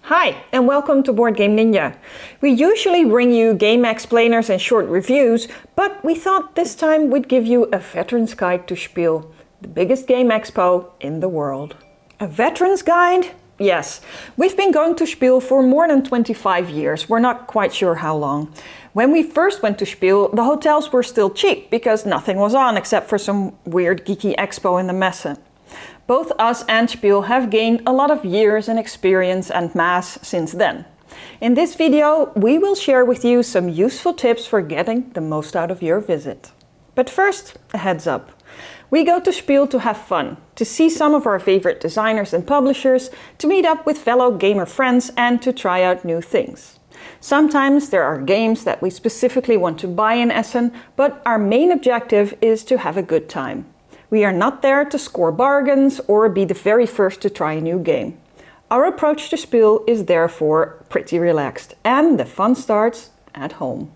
Hi, and welcome to Boardgame Ninja. We usually bring you game explainers and short reviews, but we thought this time we'd give you a veteran's guide to SPIEL, the biggest game expo in the world. A veteran's guide? Yes, we've been going to SPIEL for more than 25 years. We're not quite sure how long. When we first went to SPIEL, the hotels were still cheap because nothing was on except for some weird geeky expo in the Messe. Both us and SPIEL have gained a lot of years and experience and mass since then. In this video, we will share with you some useful tips for getting the most out of your visit. But first, a heads up. We go to SPIEL to have fun, to see some of our favorite designers and publishers, to meet up with fellow gamer friends and to try out new things. Sometimes there are games that we specifically want to buy in Essen, but our main objective is to have a good time. We are not there to score bargains or be the very first to try a new game. Our approach to SPIEL is therefore pretty relaxed, and the fun starts at home.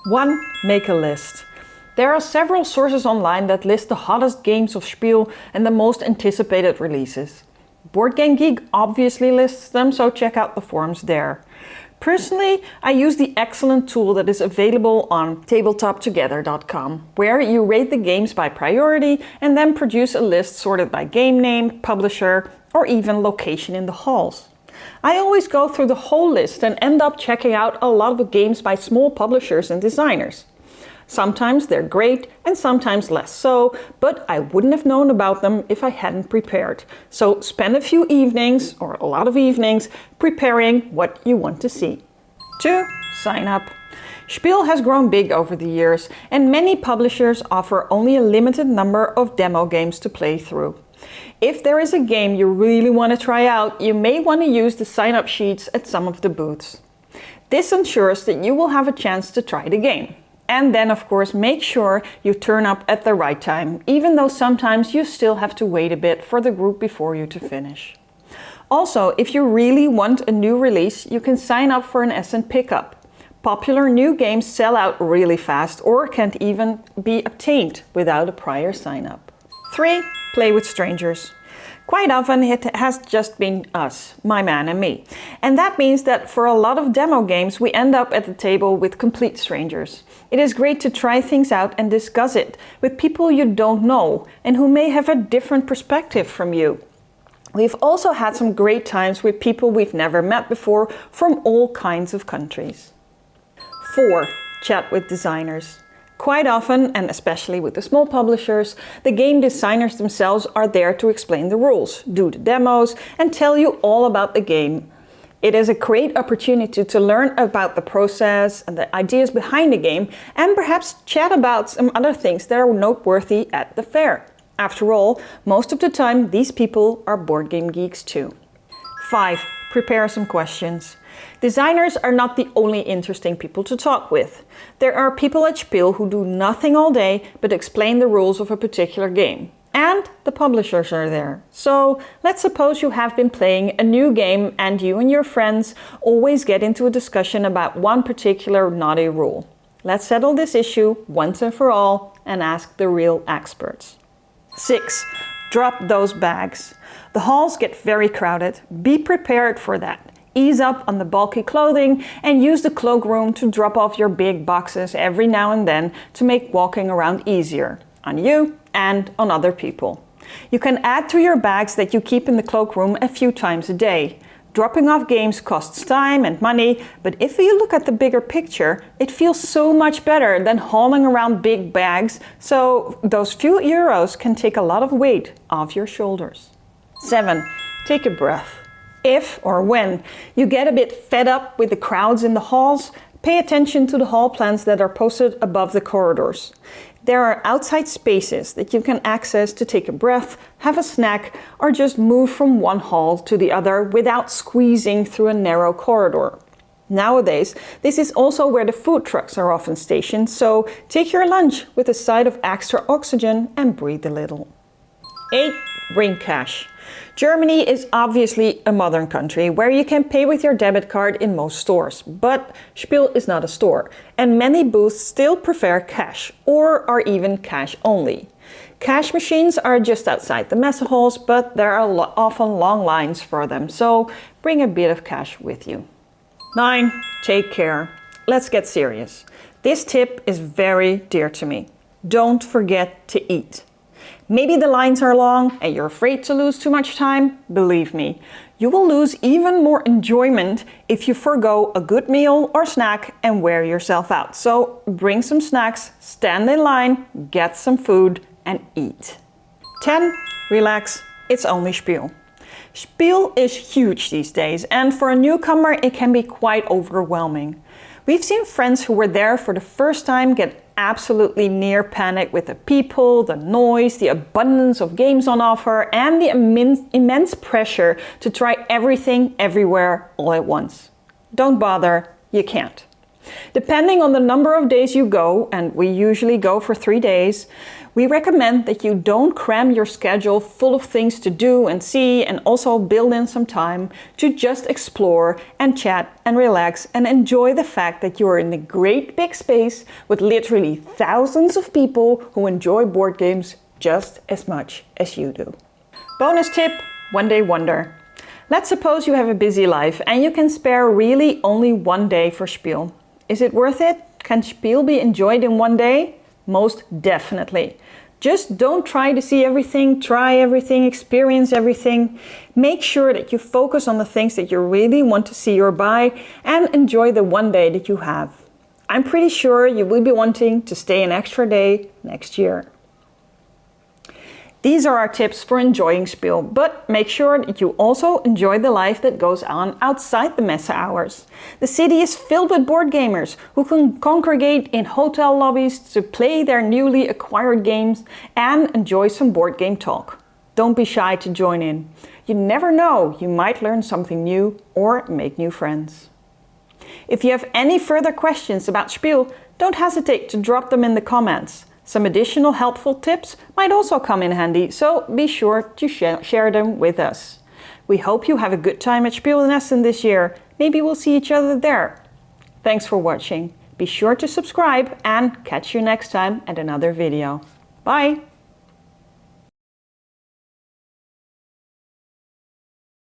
1. Make a list. There are several sources online that list the hottest games of SPIEL and the most anticipated releases. Boardgame Geek obviously lists them, so check out the forums there. Personally, I use the excellent tool that is available on tabletoptogether.com, where you rate the games by priority and then produce a list sorted by game name, publisher, or even location in the halls. I always go through the whole list and end up checking out a lot of games by small publishers and designers. Sometimes they're great and sometimes less so, but I wouldn't have known about them if I hadn't prepared. So spend a few evenings, or a lot of evenings, preparing what you want to see. 2. Sign up. SPIEL has grown big over the years, and many publishers offer only a limited number of demo games to play through. If there is a game you really want to try out, you may want to use the sign-up sheets at some of the booths. This ensures that you will have a chance to try the game. And then, of course, make sure you turn up at the right time, even though sometimes you still have to wait a bit for the group before you to finish. Also, if you really want a new release, you can sign up for an Essen pickup. Popular new games sell out really fast or can't even be obtained without a prior sign-up. 3. Play with strangers. Quite often it has just been us, my man and me. And that means that for a lot of demo games we end up at the table with complete strangers. It is great to try things out and discuss it with people you don't know and who may have a different perspective from you. We've also had some great times with people we've never met before from all kinds of countries. 4. Chat with designers. Quite often, and especially with the small publishers, the game designers themselves are there to explain the rules, do the demos, and tell you all about the game. It is a great opportunity to learn about the process and the ideas behind the game, and perhaps chat about some other things that are noteworthy at the fair. After all, most of the time these people are board game geeks too. 5. Prepare some questions. Designers are not the only interesting people to talk with. There are people at SPIEL who do nothing all day but explain the rules of a particular game. And the publishers are there. So let's suppose you have been playing a new game and you and your friends always get into a discussion about one particular naughty rule. Let's settle this issue once and for all and ask the real experts. 6. Drop those bags. The halls get very crowded. Be prepared for that. Ease up on the bulky clothing and use the cloakroom to drop off your big boxes every now and then to make walking around easier, on you and on other people. You can add to your bags that you keep in the cloakroom a few times a day. Dropping off games costs time and money, but if you look at the bigger picture, it feels so much better than hauling around big bags, so those few euros can take a lot of weight off your shoulders. 7. Take a breath. If or when you get a bit fed up with the crowds in the halls, pay attention to the hall plans that are posted above the corridors. There are outside spaces that you can access to take a breath, have a snack, or just move from one hall to the other without squeezing through a narrow corridor. Nowadays, this is also where the food trucks are often stationed, so take your lunch with a side of extra oxygen and breathe a little. 8. Bring cash. Germany is obviously a modern country where you can pay with your debit card in most stores, but SPIEL is not a store, and many booths still prefer cash or are even cash only. Cash machines are just outside the mess halls, but there are often long lines for them, so bring a bit of cash with you. 9. Take care. Let's get serious. This tip is very dear to me. Don't forget to eat. Maybe the lines are long and you're afraid to lose too much time. Believe me, you will lose even more enjoyment if you forgo a good meal or snack and wear yourself out. So bring some snacks, stand in line, get some food and eat. 10. Relax. It's only Spiel. Spiel is huge these days, and for a newcomer it can be quite overwhelming. We've seen friends who were there for the first time get absolutely near panic with the people, the noise, the abundance of games on offer, and the immense pressure to try everything everywhere all at once. Don't bother, you can't. Depending on the number of days you go, and we usually go for 3 days, we recommend that you don't cram your schedule full of things to do and see, and also build in some time to just explore and chat and relax and enjoy the fact that you are in a great big space with literally thousands of people who enjoy board games just as much as you do. Bonus tip, one day wonder. Let's suppose you have a busy life and you can spare really only 1 day for Spiel. Is it worth it? Can Spiel be enjoyed in 1 day? Most definitely. Just don't try to see everything, try everything, experience everything. Make sure that you focus on the things that you really want to see or buy and enjoy the 1 day that you have. I'm pretty sure you will be wanting to stay an extra day next year. These are our tips for enjoying Spiel, but make sure that you also enjoy the life that goes on outside the messe hours. The city is filled with board gamers who can congregate in hotel lobbies to play their newly acquired games and enjoy some board game talk. Don't be shy to join in. You never know, you might learn something new or make new friends. If you have any further questions about Spiel, don't hesitate to drop them in the comments. Some additional helpful tips might also come in handy, so be sure to share them with us. We hope you have a good time at SPIEL Essen this year. Maybe we'll see each other there. Thanks for watching. Be sure to subscribe and catch you next time at another video. Bye!